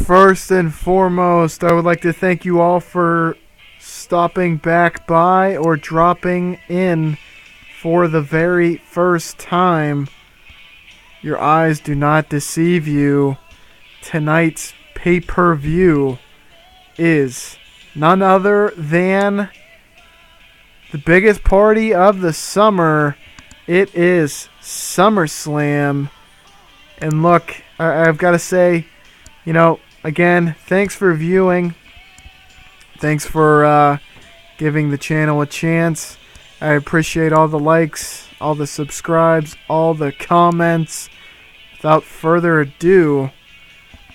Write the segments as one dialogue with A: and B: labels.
A: First and foremost, I would like to thank you all for stopping back by or dropping in for the very first time. Your eyes do not deceive you. Tonight's pay-per-view is none other than the biggest party of the summer. It is SummerSlam. And look, I've got to say, again, thanks for viewing. Thanks for giving the channel a chance. I appreciate all the likes, all the subscribes, all the comments. Without further ado,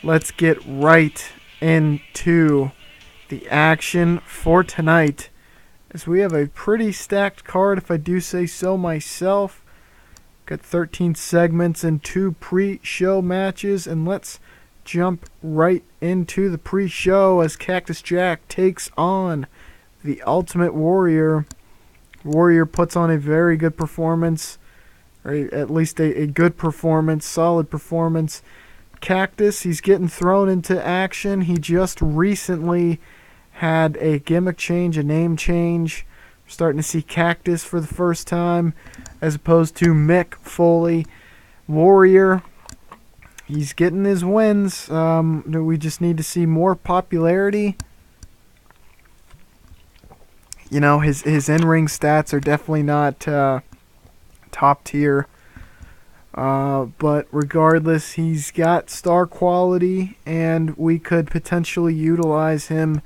A: let's get right into the action for tonight, as we have a pretty stacked card, if I do say so myself. Got 13 segments and 2 pre-show matches, and let's jump right into the pre-show as Cactus Jack takes on the Ultimate Warrior. Warrior puts on a very good performance, or at least a good performance, solid performance. Cactus, he's getting thrown into action. He just recently had a gimmick change, a name change. We're starting to see Cactus for the first time, as opposed to Mick Foley. Warrior, he's getting his wins. We just need to see more popularity. His in-ring stats are definitely not top tier. But regardless, he's got star quality, and we could potentially utilize him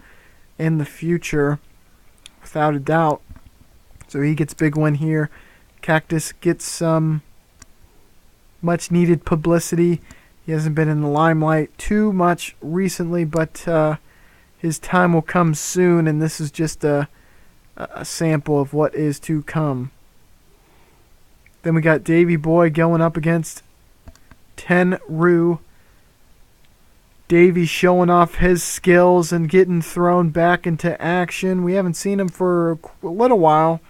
A: in the future, without a doubt. So he gets big win here. Cactus gets some much needed publicity. He hasn't been in the limelight too much recently, but his time will come soon, and this is just a sample of what is to come. Then we got Davey Boy going up against Tenro. Davey showing off his skills and getting thrown back into action. We haven't seen him for a little while.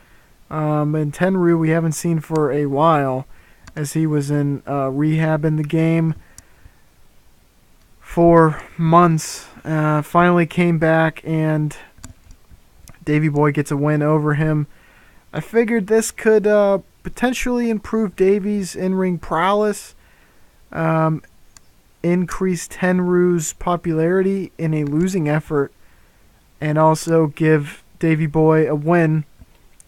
A: And Tenro we haven't seen for a while, as he was in rehab in the game for months. Finally came back, and Davey Boy gets a win over him. I figured this could potentially improve Davey's in-ring prowess, increase Tenro's popularity in a losing effort, and also give Davey Boy a win,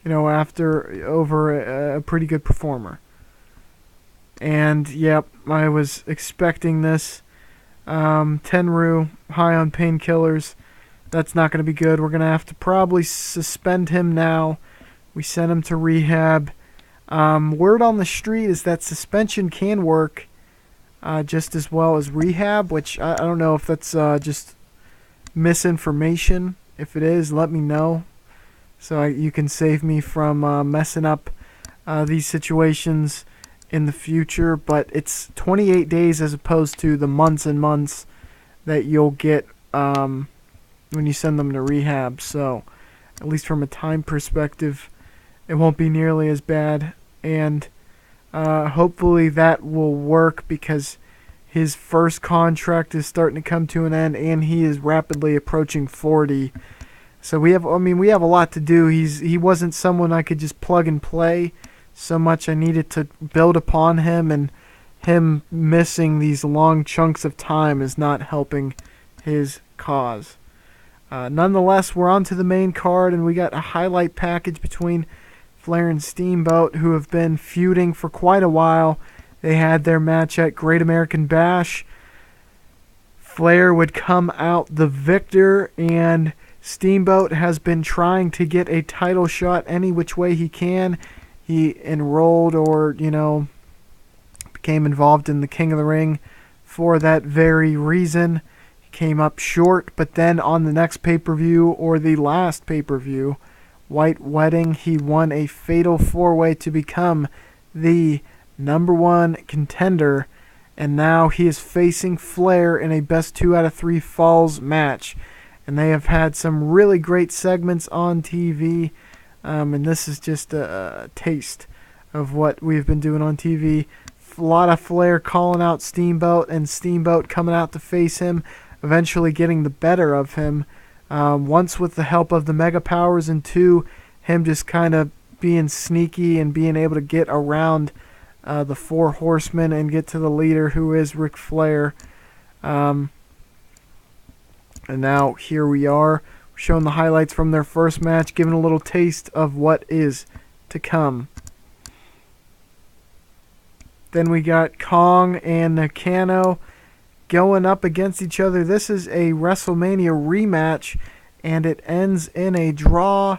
A: after over a pretty good performer. And yep, I was expecting this. Tenro high on painkillers. That's not going to be good. We're going to have to probably suspend him now. We sent him to rehab. Word on the street is that suspension can work just as well as rehab, which I don't know if that's just misinformation. If it is, let me know, so you can save me from messing up these situations in the future. But it's 28 days as opposed to the months and months that you'll get when you send them to rehab. So at least from a time perspective, it won't be nearly as bad. And hopefully that will work, because his first contract is starting to come to an end, and he is rapidly approaching 40. So we have a lot to do. He wasn't someone I could just plug and play so much. I needed to build upon him, and him missing these long chunks of time is not helping his cause. Nonetheless, we're on to the main card, and we got a highlight package between Flair and Steamboat, who have been feuding for quite a while. They had their match at Great American Bash. Flair would come out the victor, and Steamboat has been trying to get a title shot any which way he can. He enrolled or, became involved in the King of the Ring for that very reason. He came up short, but then on the next pay-per-view, or the last pay-per-view, White Wedding, he won a fatal 4-way to become the #1 contender, and now he is facing Flair in a best 2 out of 3 falls match. And they have had some really great segments on TV, and this is just a taste of what we've been doing on TV. A lot of Flair calling out Steamboat, and Steamboat coming out to face him. eventually getting the better of him. Once with the help of the MegaPowers, and two, him just kind of being sneaky and being able to get around the Four Horsemen and get to the leader, who is Ric Flair. And now here we are, showing the highlights from their first match, giving a little taste of what is to come. Then we got Kong and Canoh going up against each other. This is a WrestleMania rematch, and it ends in a draw.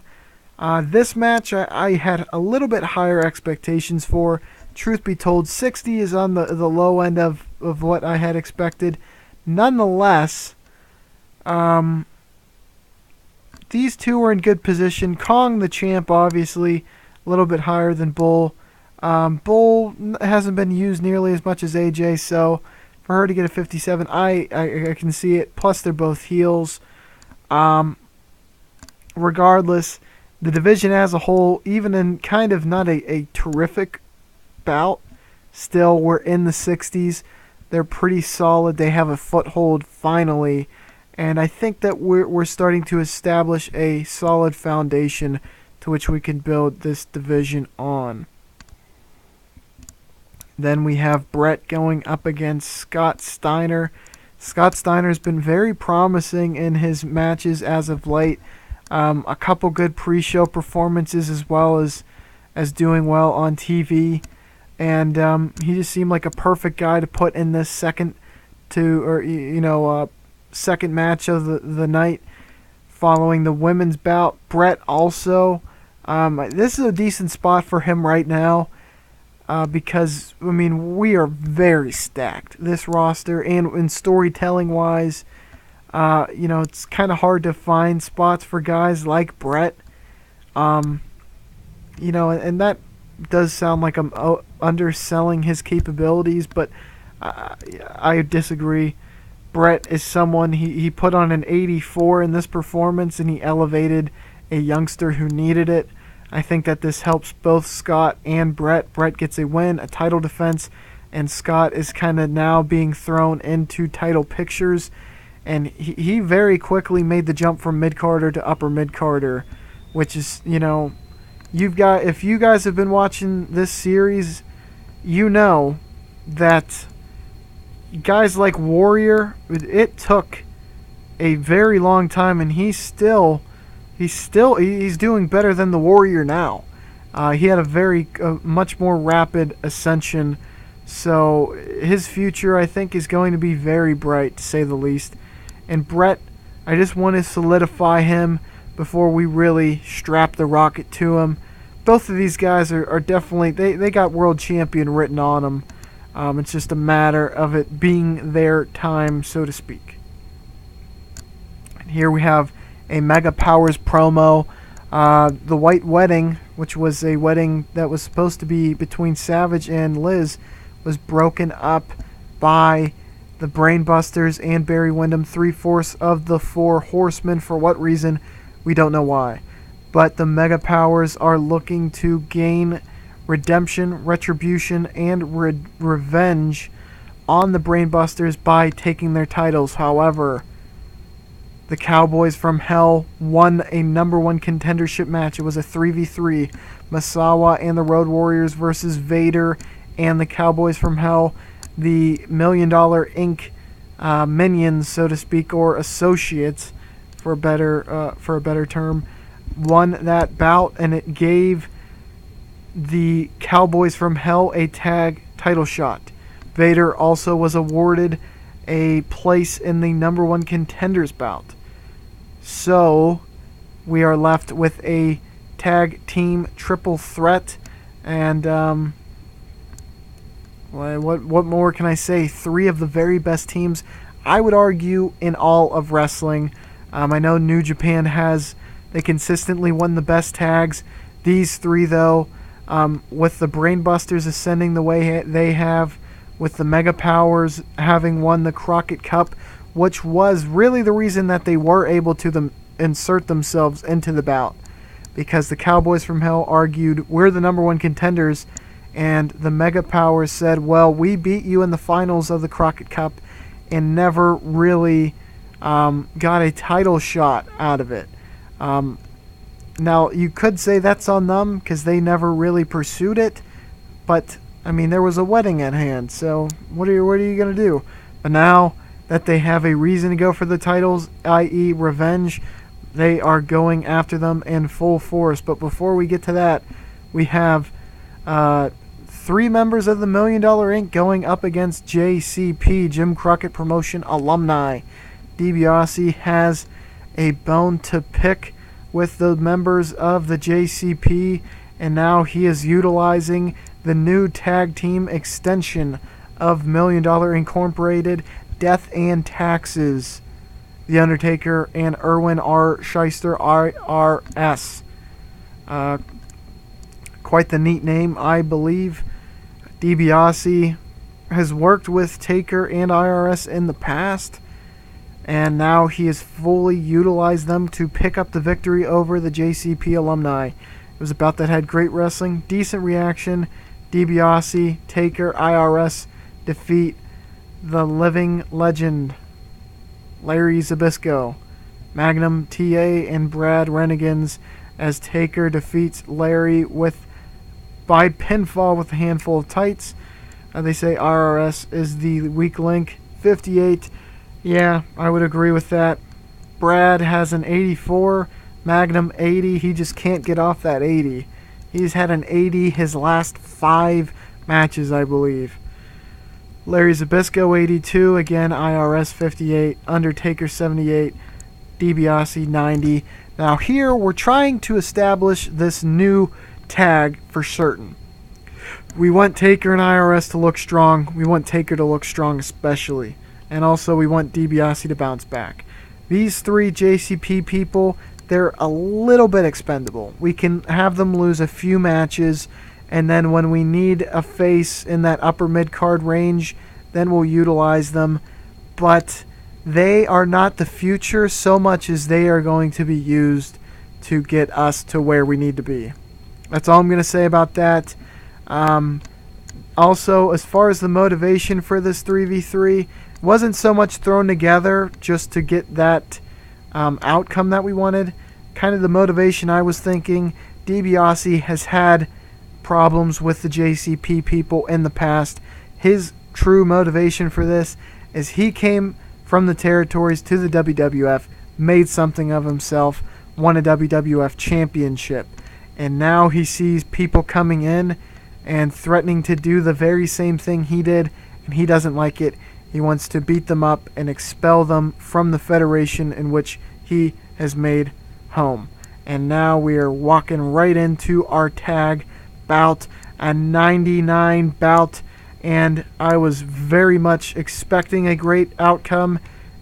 A: This match I had a little bit higher expectations for. Truth be told, 60 is on the low end of what I had expected. Nonetheless, these two are in good position. Kong, the champ, obviously a little bit higher than Bull. Bull hasn't been used nearly as much as AJ, so for her to get a 57, I can see it. Plus, they're both heels. Regardless, the division as a whole, even in kind of not a terrific bout, still we're in the 60s. They're pretty solid. They have a foothold finally, and I think that we're starting to establish a solid foundation to which we can build this division on. Then we have Brett going up against Scott Steiner. Scott Steiner's been very promising in his matches as of late. A couple good pre-show performances, as well as doing well on TV. And he just seemed like a perfect guy to put in this second match of the night following the women's bout. Brett also, this is a decent spot for him right now. Because, I mean, we are very stacked, this roster, and storytelling-wise, it's kind of hard to find spots for guys like Brett. And that does sound like I'm underselling his capabilities, but I disagree. Brett is someone, he put on an 84 in this performance, and he elevated a youngster who needed it. I think that this helps both Scott and Brett. Brett gets a win, a title defense, and Scott is kind of now being thrown into title pictures. And he very quickly made the jump from mid-carder to upper mid-carder, which is, if you guys have been watching this series, you know that guys like Warrior, it took a very long time, and he's doing better than the Warrior now. He had a much more rapid ascension, so his future, I think, is going to be very bright, to say the least. And Brett, I just want to solidify him before we really strap the rocket to him. Both of these guys are definitely, they got world champion written on them. It's just a matter of it being their time, so to speak. And here we have a MegaPowers promo. The White Wedding, which was a wedding that was supposed to be between Savage and Liz, was broken up by the Brainbusters and Barry Windham, 3/4 of the Four Horsemen. For what reason, we don't know why. But the MegaPowers are looking to gain redemption, retribution, and revenge on the Brainbusters by taking their titles. However, the Cowboys from Hell won a number 1 contendership match. It was a 3v3. Masawa and the Road Warriors versus Vader and the Cowboys from Hell. The $1 Million Inc. Minions, so to speak, or associates, for a better term, won that bout, and it gave the Cowboys from Hell a tag title shot. Vader also was awarded a place in the number 1 contenders bout. So we are left with a tag team triple threat, and what more can I say? 3 of the very best teams, I would argue, in all of wrestling. I know New Japan they consistently won the best tags. These 3, though, with the Brainbusters ascending the way they have, with the MegaPowers having won the Crockett Cup, which was really the reason that they were able to insert themselves into the bout, because the Cowboys from Hell argued, we're the number 1 contenders, and the MegaPowers said, well, we beat you in the finals of the Crockett Cup and never really got a title shot out of it. Now, you could say that's on them because they never really pursued it, but, I mean, there was a wedding at hand, so what are you going to do? But now that they have a reason to go for the titles, i.e. revenge, they are going after them in full force. But before we get to that, we have 3 members of the $1 Million Inc. going up against JCP, Jim Crockett Promotion alumni. DiBiase has a bone to pick with the members of the JCP, and now he is utilizing the new tag team extension of $1 Million Incorporated, Death and Taxes, The Undertaker and Erwin R. Shyster IRS. Quite the neat name, I believe. DiBiase has worked with Taker and IRS in the past, and now he has fully utilized them to pick up the victory over the JCP alumni. It was about that had great wrestling, decent reaction. DiBiase, Taker, IRS defeat the living legend Larry Zbyszko, Magnum TA, and Brad Renegans as Taker defeats Larry by pinfall with a handful of tights. They say IRS is the weak link. 58. Yeah, I would agree with that. Brad has an 84, Magnum 80. He just can't get off that 80. He's had an 80 his last 5 matches, I believe. Larry Zbyszko 82, again IRS 58, Undertaker 78, DiBiase 90. Now here we're trying to establish this new tag for certain. We want Taker and IRS to look strong. We want Taker to look strong especially. And also we want DiBiase to bounce back. These 3 JCP people, they're a little bit expendable. We can have them lose a few matches, and then when we need a face in that upper mid-card range, then we'll utilize them. But they are not the future so much as they are going to be used to get us to where we need to be. That's all I'm going to say about that. Also, as far as the motivation for this 3v3, wasn't so much thrown together just to get that outcome that we wanted. Kind of the motivation I was thinking, DiBiase has had problems with the JCP people in the past. His true motivation for this is he came from the territories to the WWF, made something of himself, won a WWF championship, and now he sees people coming in and threatening to do the very same thing he did, and he doesn't like it. He wants to beat them up and expel them from the federation in which he has made home. And now we are walking right into our tag bout, a 99 bout, and I was very much expecting a great outcome,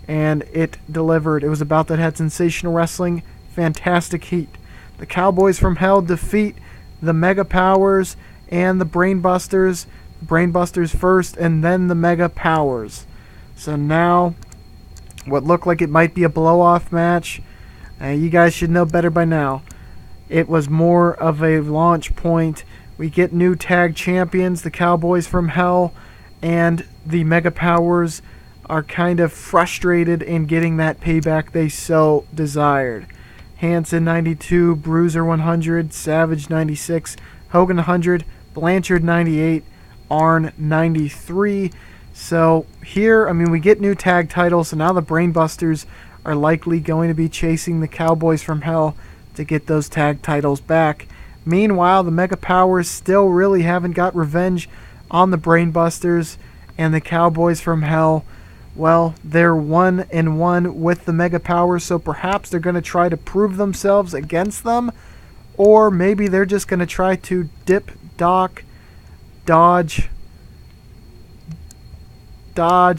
A: and it delivered. It was a bout that had sensational wrestling, fantastic heat. The Cowboys from Hell defeat the MegaPowers and the Brainbusters. Brainbusters first, and then the MegaPowers. So now, what looked like it might be a blow-off match, you guys should know better by now. It was more of a launch point. We get new tag champions, the Cowboys from Hell, and the MegaPowers are kind of frustrated in getting that payback they so desired. Hanson 92, Bruiser 100, Savage 96, Hogan 100, Blanchard 98, Arn 93. So here, I mean, we get new tag titles, so now the Brainbusters are likely going to be chasing the Cowboys from Hell to get those tag titles back. Meanwhile, the MegaPowers still really haven't got revenge on the Brainbusters, and the Cowboys from Hell, well, they're 1-1 with the MegaPowers, so perhaps they're going to try to prove themselves against them, or maybe they're just going to try to dip, dodge,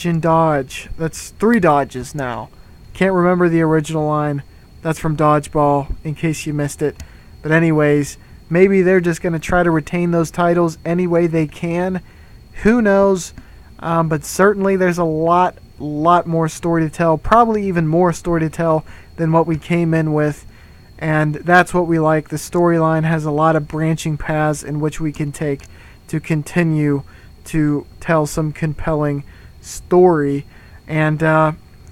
A: and dodge. That's 3 dodges now. Can't remember the original line. That's from Dodgeball, in case you missed it. But anyways, maybe they're just going to try to retain those titles any way they can. Who knows? But certainly there's a lot more story to tell. Probably even more story to tell than what we came in with. And that's what we like. The storyline has a lot of branching paths in which we can take to continue to tell some compelling story. And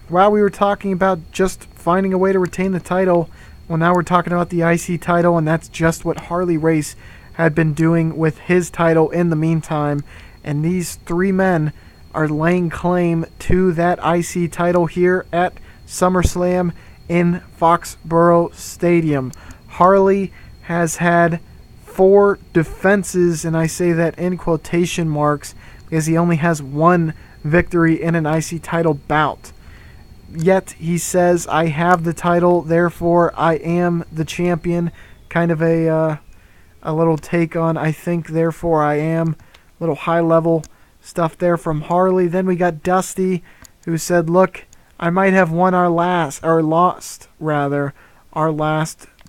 A: while we were talking about just finding a way to retain the title, well, now we're talking about the IC title, and that's just what Harley Race had been doing with his title in the meantime. And these three men are laying claim to that IC title here at SummerSlam in Foxborough Stadium. Harley has had 4 defenses, and I say that in quotation marks because he only has 1 victory in an IC title bout. Yet he says, I have the title, therefore I am the champion. Kind of a little take on I think, therefore I am. Little high-level stuff there from Harley. Then we got Dusty, who said, look, I might have won lost our last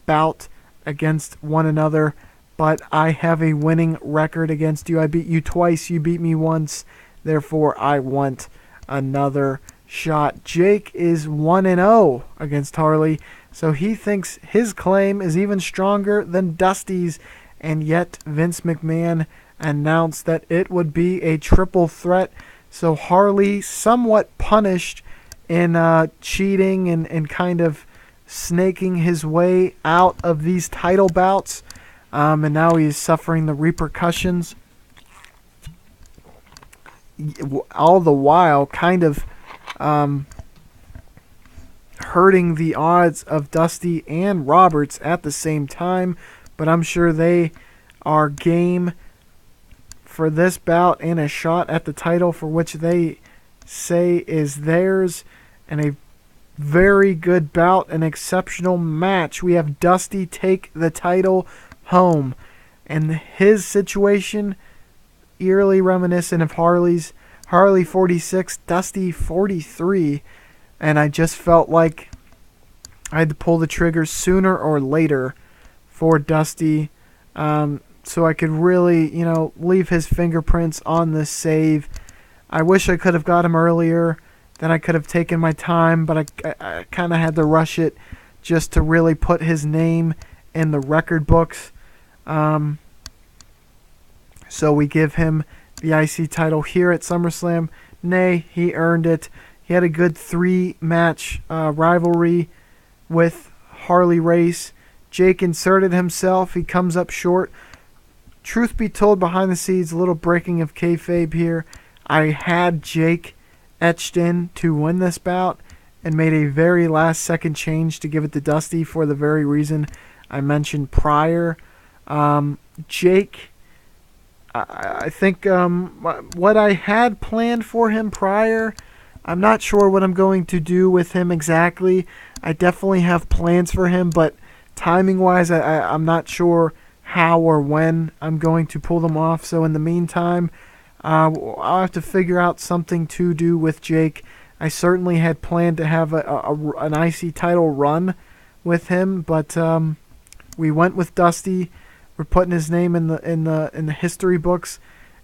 A: bout against one another, but I have a winning record against you. I beat you twice, you beat me once, therefore I want another shot. Jake is 1-0 against Harley, so he thinks his claim is even stronger than Dusty's, and yet Vince McMahon announced that it would be a triple threat. So Harley somewhat punished in cheating and kind of snaking his way out of these title bouts, and now he is suffering the repercussions, all the while kind of hurting the odds of Dusty and Roberts at the same time. But I'm sure they are game for this bout and a shot at the title, for which they say is theirs, and a very good bout, an exceptional match. We have Dusty take the title home, and his situation eerily reminiscent of Harley's. Harley 46, Dusty 43, and I just felt like I had to pull the trigger sooner or later for Dusty, so I could really, leave his fingerprints on this save. I wish I could have got him earlier. Then I could have taken my time, but I kind of had to rush it just to really put his name in the record books. So we give him the IC title here at SummerSlam. Nay, he earned it. He had a good 3-match rivalry with Harley Race. Jake inserted himself. He comes up short. Truth be told, behind the scenes, a little breaking of kayfabe here. I had Jake etched in to win this bout and made a very last-second change to give it to Dusty for the very reason I mentioned prior. Jake, I think what I had planned for him prior, I'm not sure what I'm going to do with him exactly. I definitely have plans for him, but timing-wise, I'm not sure how or when I'm going to pull them off. So in the meantime, I'll have to figure out something to do with Jake. I certainly had planned to have an IC title run with him, but we went with Dusty. We're putting his name in the history books,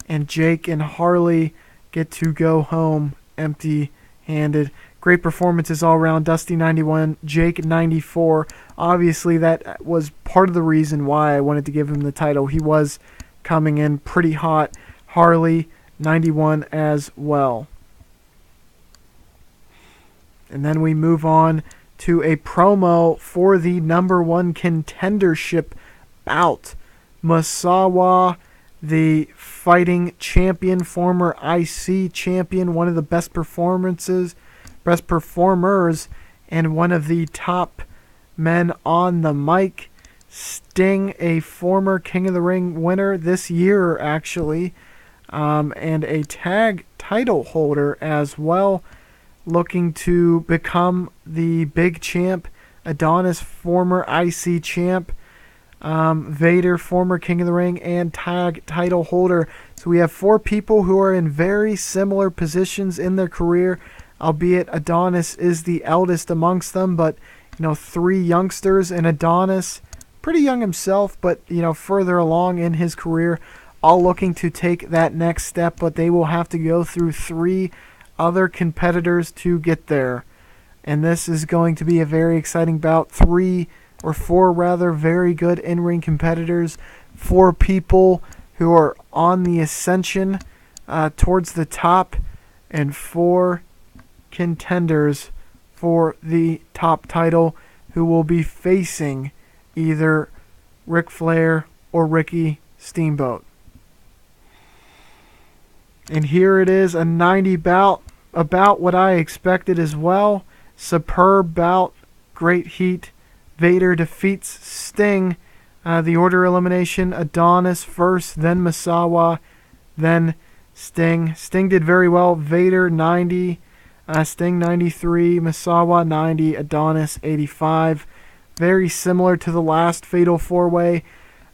A: and Jake and Harley get to go home empty-handed. Great performances all around. Dusty 91, Jake 94. Obviously, that was part of the reason why I wanted to give him the title. He was coming in pretty hot. Harley 91 as well. And then we move on to a promo for the number 1 contendership bout. Misawa, the fighting champion, former IC champion, one of the best performers, and one of the top men on the mic. Sting, a former King of the Ring winner this year, actually, and a tag title holder as well, looking to become the big champ. Adonis, former IC champ. Vader, former King of the Ring and tag title holder. So we have 4 people who are in very similar positions in their career, albeit Adonis is the eldest amongst them, but 3 youngsters, and Adonis, pretty young himself, but further along in his career, all looking to take that next step, but they will have to go through 3 other competitors to get there. And this is going to be a very exciting bout. 4 very good in-ring competitors, 4 people who are on the ascension towards the top, and 4 contenders for the top title, who will be facing either Ric Flair or Ricky Steamboat. And here it is, a 90 bout, about what I expected as well. Superb bout, great heat. Vader defeats Sting. The order elimination, Adonis first, then Misawa, then Sting. Sting did very well. Vader 90, Sting 93, Misawa 90, Adonis 85. Very similar to the last Fatal 4-Way.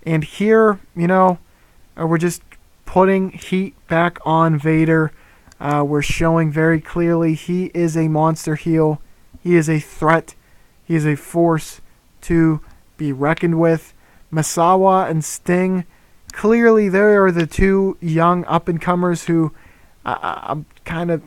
A: And here, we're just putting heat back on Vader. We're showing very clearly he is a monster heel. He is a threat. He is a force to be reckoned with. Misawa and Sting, clearly they are the two young up-and-comers who I'm kind of,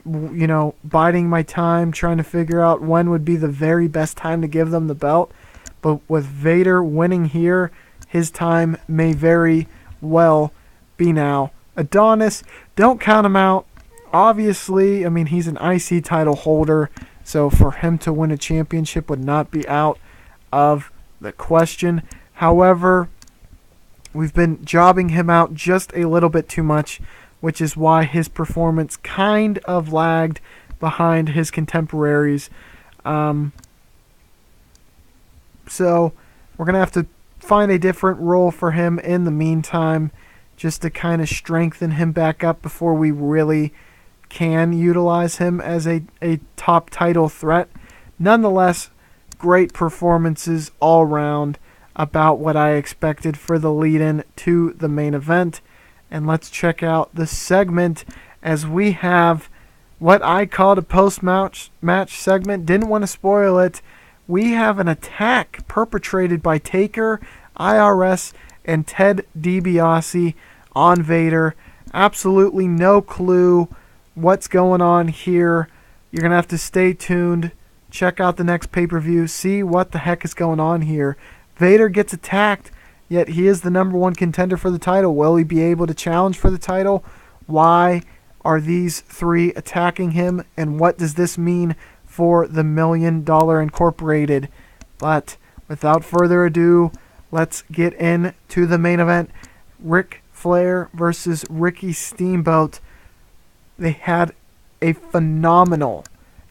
A: biding my time, trying to figure out when would be the very best time to give them the belt. But with Vader winning here, his time may very well be now. Adonis, don't count him out. Obviously, he's an IC title holder, so for him to win a championship would not be out of the question. However, we've been jobbing him out just a little bit too much, which is why his performance kind of lagged behind his contemporaries. So we're going to have to find a different role for him in the meantime, just to kind of strengthen him back up before we really can utilize him as a top title threat. Nonetheless, great performances all around, about what I expected for the lead-in to the main event. And let's check out the segment, as we have what I called a post-match segment. Didn't want to spoil it. We have an attack perpetrated by Taker, IRS, and Ted DiBiase on Vader. Absolutely no clue what's going on here. You're going to have to stay tuned. Check out the next pay-per-view. See what the heck is going on here. Vader gets attacked, yet he is the number one contender for the title. Will he be able to challenge for the title? Why are these three attacking him? And what does this mean for the $1 Million Incorporated? But without further ado, let's get into the main event. Ric Flair versus Ricky Steamboat. They had a phenomenal,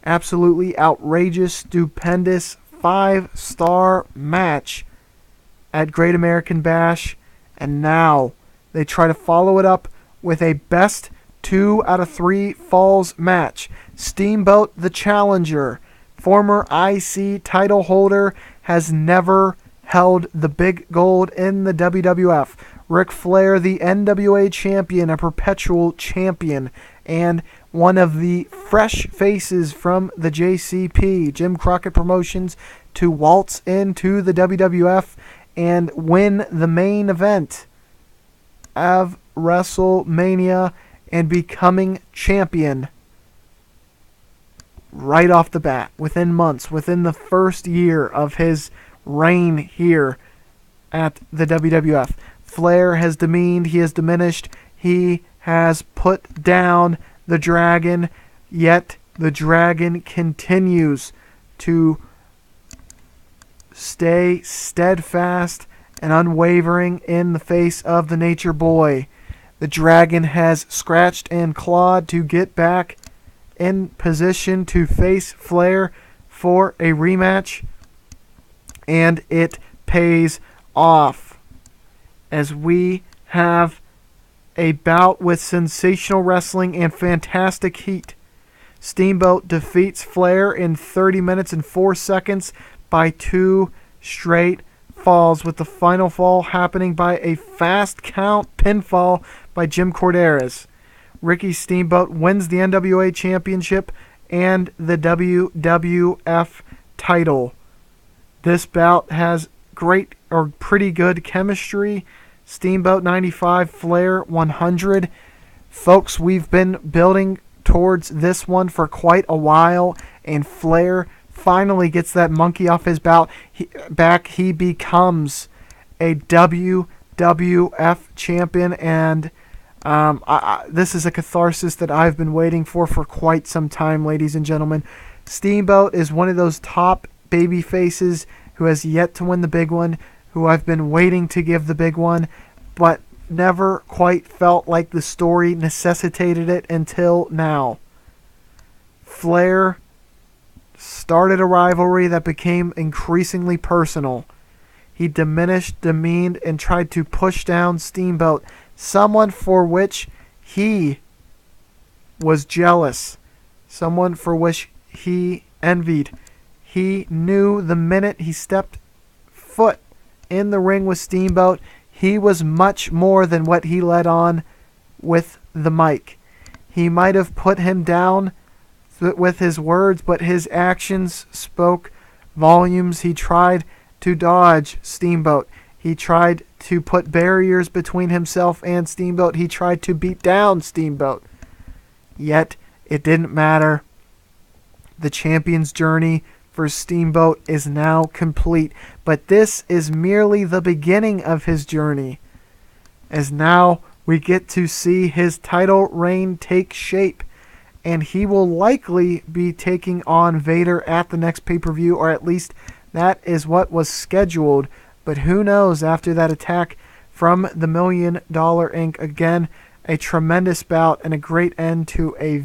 A: absolutely outrageous, stupendous 5-star match at Great American Bash, and now they try to follow it up with a best 2 out of 3 falls match. Steamboat, the challenger, former IC title holder, has never held the big gold in the WWF. Ric Flair, the NWA champion, a perpetual champion, and one of the fresh faces from the JCP, Jim Crockett Promotions, to waltz into the WWF and win the main event of WrestleMania and becoming champion right off the bat, within months, within the first year of his reign here at the WWF. Flair has demeaned, he has diminished, he has put down the Dragon, yet the Dragon continues to stay steadfast and unwavering in the face of the Nature Boy. The Dragon has scratched and clawed to get back in position to face Flair for a rematch, and it pays off, as we have a bout with sensational wrestling and fantastic heat. Steamboat defeats Flair in 30 minutes and 4 seconds by 2 straight falls, with the final fall happening by a fast count pinfall by Jim Corderas. Ricky Steamboat wins the NWA Championship and the WWF title. This bout has great or pretty good chemistry. Steamboat 95, Flair 100. Folks, we've been building towards this one for quite a while, and Flair finally gets that monkey off his back. He becomes a WWF champion, and this is a catharsis that I've been waiting for quite some time, ladies and gentlemen. Steamboat is one of those top baby faces who has yet to win the big one, who I've been waiting to give the big one, but never quite felt like the story necessitated it until now. Flair started a rivalry that became increasingly personal. He diminished, demeaned, and tried to push down Steamboat, someone for which he was jealous, someone for which he envied. He knew the minute he stepped foot in the ring with Steamboat, he was much more than what he let on with the mic. He might have put him down with his words, but his actions spoke volumes. He tried to dodge Steamboat. He tried to put barriers between himself and Steamboat. He tried to beat down Steamboat. Yet, it didn't matter. The champion's journey for Steamboat is now complete. But this is merely the beginning of his journey, as now we get to see his title reign take shape. And he will likely be taking on Vader at the next pay-per-view, or at least that is what was scheduled. But who knows after that attack from the $1 Million Inc. Again, a tremendous bout and a great end to a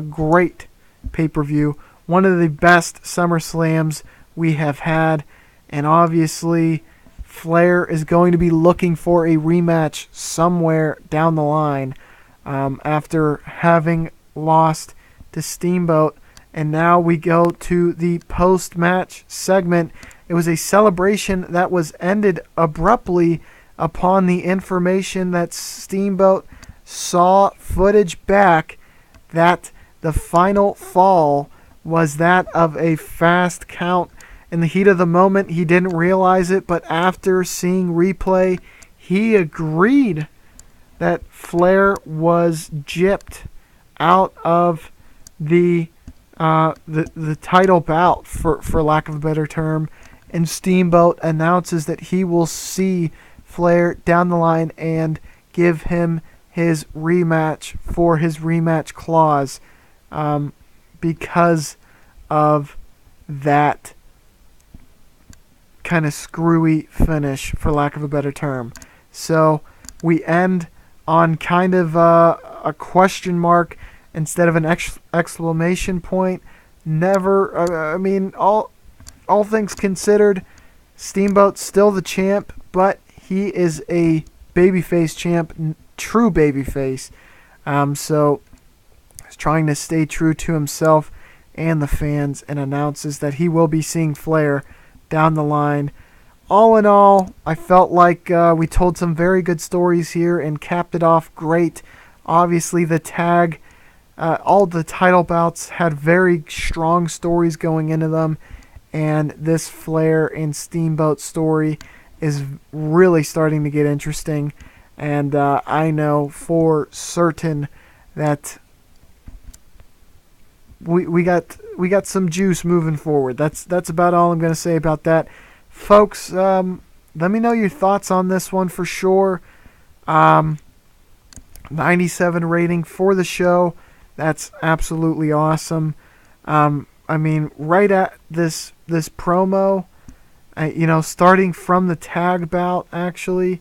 A: great pay-per-view. One of the best SummerSlams we have had. And obviously, Flair is going to be looking for a rematch somewhere down the line after having lost to Steamboat. And now we go to the post-match segment. It was a celebration that was ended abruptly upon the information that Steamboat saw footage back that the final fall was that of a fast count. In the heat of the moment, he didn't realize it, but after seeing replay, he agreed that Flair was gypped out of the title bout, for lack of a better term, and Steamboat announces that he will see Flair down the line and give him his rematch for his rematch clause because of that kind of screwy finish, for lack of a better term. So we end on kind of a question mark instead of an exclamation point. Never, all things considered, Steamboat's still the champ, but he is a babyface champ, true babyface. So he's trying to stay true to himself and the fans, and announces that he will be seeing Flair down the line. All in all, I felt like we told some very good stories here and capped it off great. Obviously, the tag, all the title bouts had very strong stories going into them, and this Flair and Steamboat story is really starting to get interesting. And I know for certain that we got some juice moving forward. That's about all I'm going to say about that. Folks, let me know your thoughts on this one for sure. 97 rating for the show. That's absolutely awesome. Right at this promo, starting from the tag bout, actually,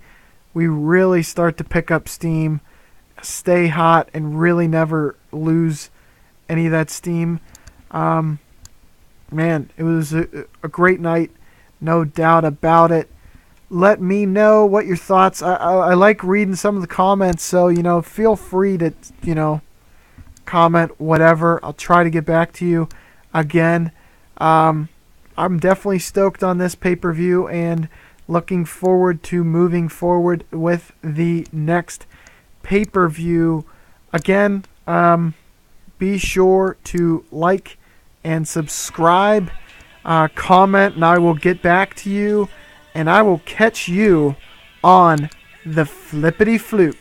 A: we really start to pick up steam, stay hot, and really never lose any of that steam. Man, it was a great night. No doubt about it. Let me know what your thoughts. I like reading some of the comments, so feel free to comment whatever. I'll try to get back to you again. I'm definitely stoked on this pay-per-view and looking forward to moving forward with the next pay-per-view. Again, be sure to like and subscribe. Comment, and I will get back to you, and I will catch you on the flippity floop.